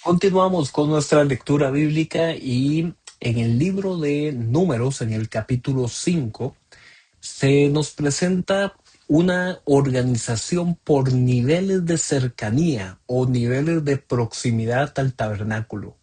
Continuamos con nuestra lectura bíblica y en el libro de Números, en el capítulo 5, se nos presenta una organización por niveles de cercanía o niveles de proximidad al tabernáculo.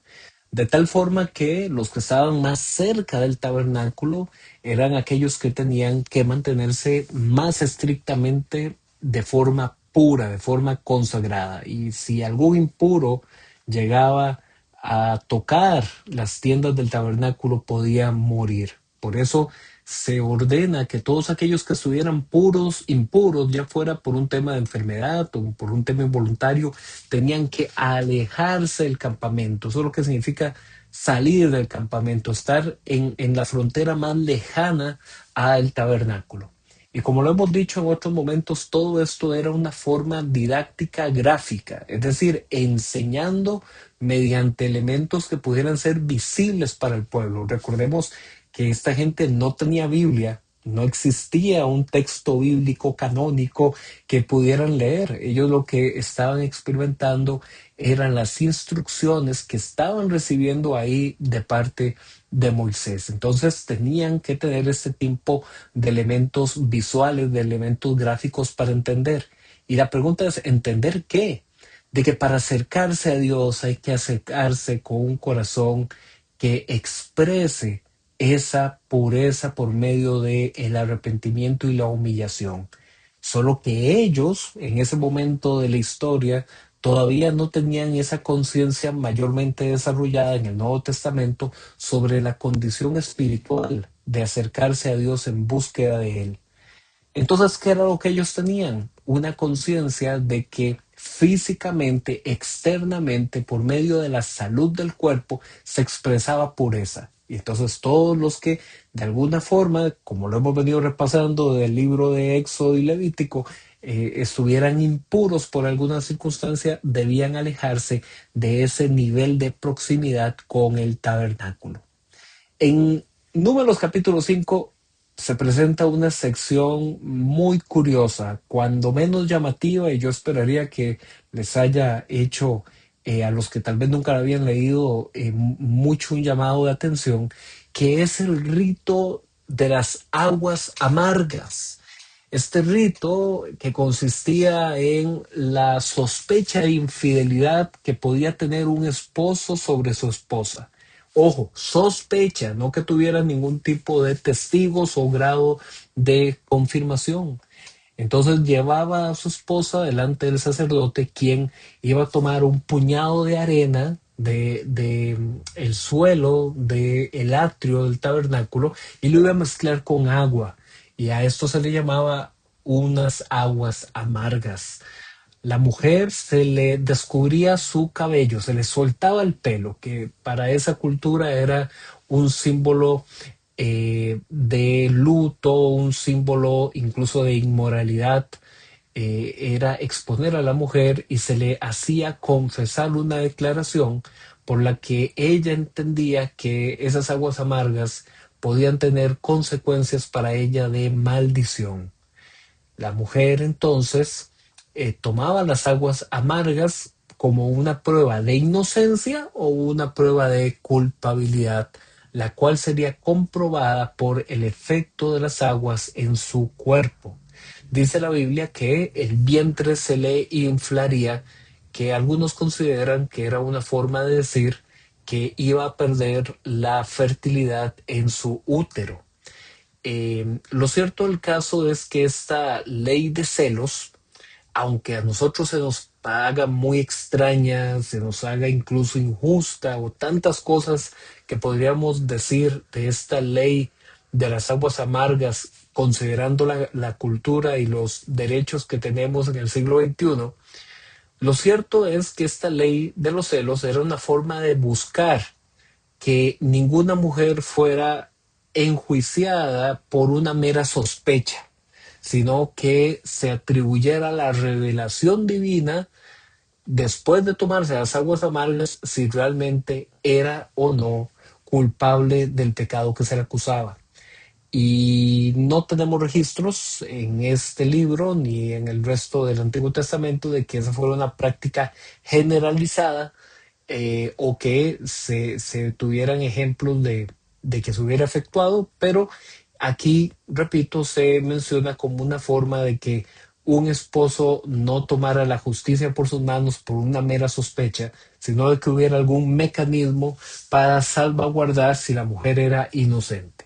De tal forma que los que estaban más cerca del tabernáculo eran aquellos que tenían que mantenerse más estrictamente de forma pura, de forma consagrada. Y si algún impuro llegaba a tocar las tiendas del tabernáculo, podía morir. Por eso se ordena que todos aquellos que estuvieran puros, impuros, ya fuera por un tema de enfermedad o por un tema involuntario, tenían que alejarse del campamento. Eso es lo que significa salir del campamento, estar en la frontera más lejana al tabernáculo. Y como lo hemos dicho en otros momentos, todo esto era una forma didáctica gráfica, es decir, enseñando mediante elementos que pudieran ser visibles para el pueblo. Recordemos que esta gente no tenía Biblia, no existía un texto bíblico canónico que pudieran leer. Ellos lo que estaban experimentando eran las instrucciones que estaban recibiendo ahí de parte de Moisés. Entonces tenían que tener este tipo de elementos visuales, de elementos gráficos para entender. Y la pregunta es, ¿entender qué? De que para acercarse a Dios hay que acercarse con un corazón que exprese esa pureza por medio de el arrepentimiento y la humillación. Solo que ellos, en ese momento de la historia, todavía no tenían esa conciencia mayormente desarrollada en el Nuevo Testamento sobre la condición espiritual de acercarse a Dios en búsqueda de Él. Entonces, ¿qué era lo que ellos tenían? Una conciencia de que físicamente, externamente, por medio de la salud del cuerpo, se expresaba pureza. Y entonces todos los que de alguna forma, como lo hemos venido repasando del libro de Éxodo y Levítico, estuvieran impuros por alguna circunstancia, debían alejarse de ese nivel de proximidad con el tabernáculo. En Números capítulo 5 se presenta una sección muy curiosa, cuando menos llamativa, y yo esperaría que les haya hecho a los que tal vez nunca la habían leído mucho un llamado de atención, que es el rito de las aguas amargas. Este rito que consistía en la sospecha de infidelidad que podía tener un esposo sobre su esposa. Ojo, sospecha, no que tuviera ningún tipo de testigos o grado de confirmación. Entonces llevaba a su esposa delante del sacerdote, quien iba a tomar un puñado de arena de el suelo del atrio del tabernáculo y lo iba a mezclar con agua. Y a esto se le llamaba unas aguas amargas. La mujer se le descubría su cabello, se le soltaba el pelo, que para esa cultura era un símbolo de luto, un símbolo incluso de inmoralidad. Era exponer a la mujer y se le hacía confesar una declaración por la que ella entendía que esas aguas amargas podían tener consecuencias para ella de maldición. La mujer entonces tomaba las aguas amargas como una prueba de inocencia o una prueba de culpabilidad, la cual sería comprobada por el efecto de las aguas en su cuerpo. Dice la Biblia que el vientre se le inflaría, que algunos consideran que era una forma de decir que iba a perder la fertilidad en su útero. Lo cierto del caso es que esta ley de celos, aunque a nosotros se nos haga muy extraña, se nos haga incluso injusta o tantas cosas que podríamos decir de esta ley de las aguas amargas, considerando la cultura y los derechos que tenemos en el siglo XXI, lo cierto es que esta ley de los celos era una forma de buscar que ninguna mujer fuera enjuiciada por una mera sospecha, sino que se atribuyera la revelación divina después de tomarse las aguas amargas si realmente era o no culpable del pecado que se le acusaba. Y no tenemos registros en este libro ni en el resto del Antiguo Testamento de que esa fuera una práctica generalizada o que se tuvieran ejemplos de que se hubiera efectuado, pero aquí, repito, se menciona como una forma de que un esposo no tomara la justicia por sus manos por una mera sospecha, sino de que hubiera algún mecanismo para salvaguardar si la mujer era inocente.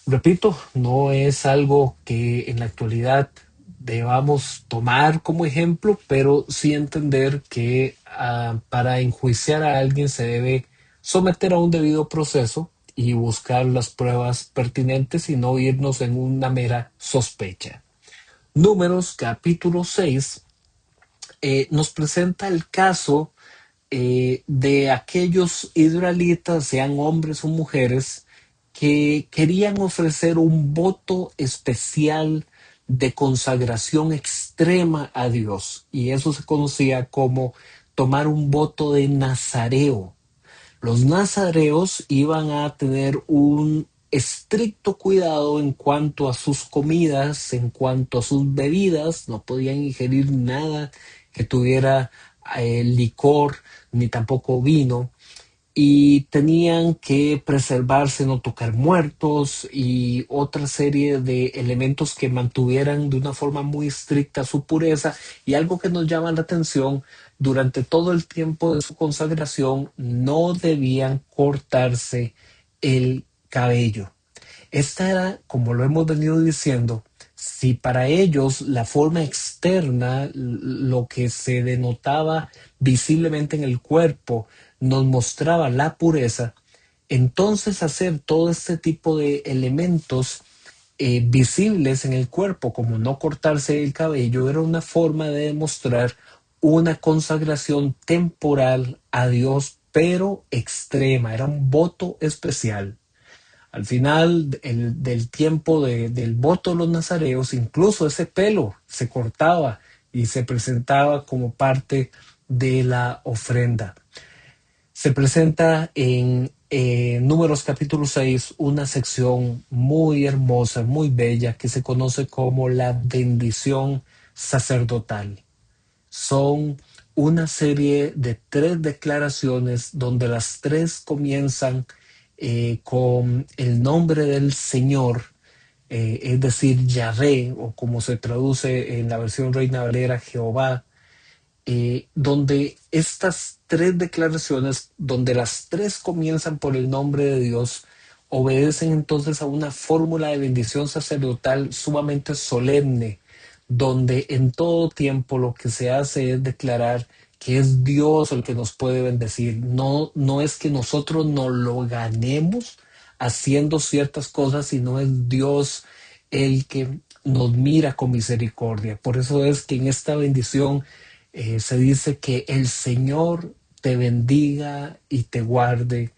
Repito, no es algo que en la actualidad debamos tomar como ejemplo, pero sí entender que para enjuiciar a alguien se debe someter a un debido proceso y buscar las pruebas pertinentes y no irnos en una mera sospecha. Números capítulo 6 nos presenta el caso de aquellos israelitas, sean hombres o mujeres, que querían ofrecer un voto especial de consagración extrema a Dios. Y eso se conocía como tomar un voto de nazareo. Los nazareos iban a tener un estricto cuidado en cuanto a sus comidas, en cuanto a sus bebidas, no podían ingerir nada que tuviera licor ni tampoco vino, y tenían que preservarse, no tocar muertos y otra serie de elementos que mantuvieran de una forma muy estricta su pureza. Y algo que nos llama la atención, durante todo el tiempo de su consagración no debían cortarse el cabello. Esta era, como lo hemos venido diciendo, si para ellos la forma externa, lo que se denotaba visiblemente en el cuerpo, nos mostraba la pureza, entonces hacer todo este tipo de elementos visibles en el cuerpo, como no cortarse el cabello, era una forma de demostrar una consagración temporal a Dios, pero extrema, era un voto especial. Al final del tiempo del voto de los nazareos, incluso ese pelo se cortaba y se presentaba como parte de la ofrenda. Se presenta en Números capítulo 6 una sección muy hermosa, muy bella, que se conoce como la bendición sacerdotal. Son una serie de 3 declaraciones donde las 3 comienzan con el nombre del Señor, es decir, Yahvé, o como se traduce en la versión Reina Valera, Jehová, donde estas 3 declaraciones, donde las 3 comienzan por el nombre de Dios, obedecen entonces a una fórmula de bendición sacerdotal sumamente solemne, donde en todo tiempo lo que se hace es declarar que es Dios el que nos puede bendecir. No, no es que nosotros nos lo ganemos haciendo ciertas cosas, sino es Dios el que nos mira con misericordia. Por eso es que en esta bendición se dice que el Señor te bendiga y te guarde,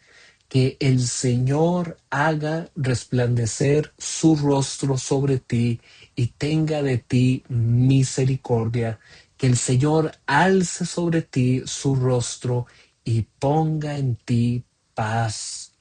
que el Señor haga resplandecer su rostro sobre ti y tenga de ti misericordia, que el Señor alce sobre ti su rostro y ponga en ti paz.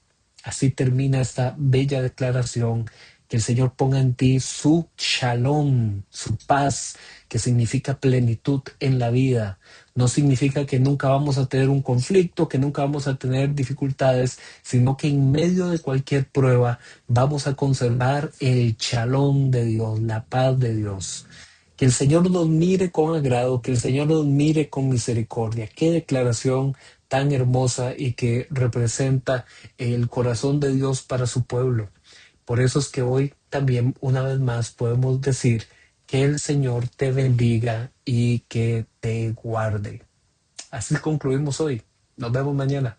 Así termina esta bella declaración, que el Señor ponga en ti su shalom, su paz, que significa plenitud en la vida. No significa que nunca vamos a tener un conflicto, que nunca vamos a tener dificultades, sino que en medio de cualquier prueba vamos a conservar el shalom de Dios, la paz de Dios. Que el Señor nos mire con agrado, que el Señor nos mire con misericordia. Qué declaración tan hermosa y que representa el corazón de Dios para su pueblo. Por eso es que hoy también una vez más podemos decir que el Señor te bendiga y que te guarde. Así concluimos hoy. Nos vemos mañana.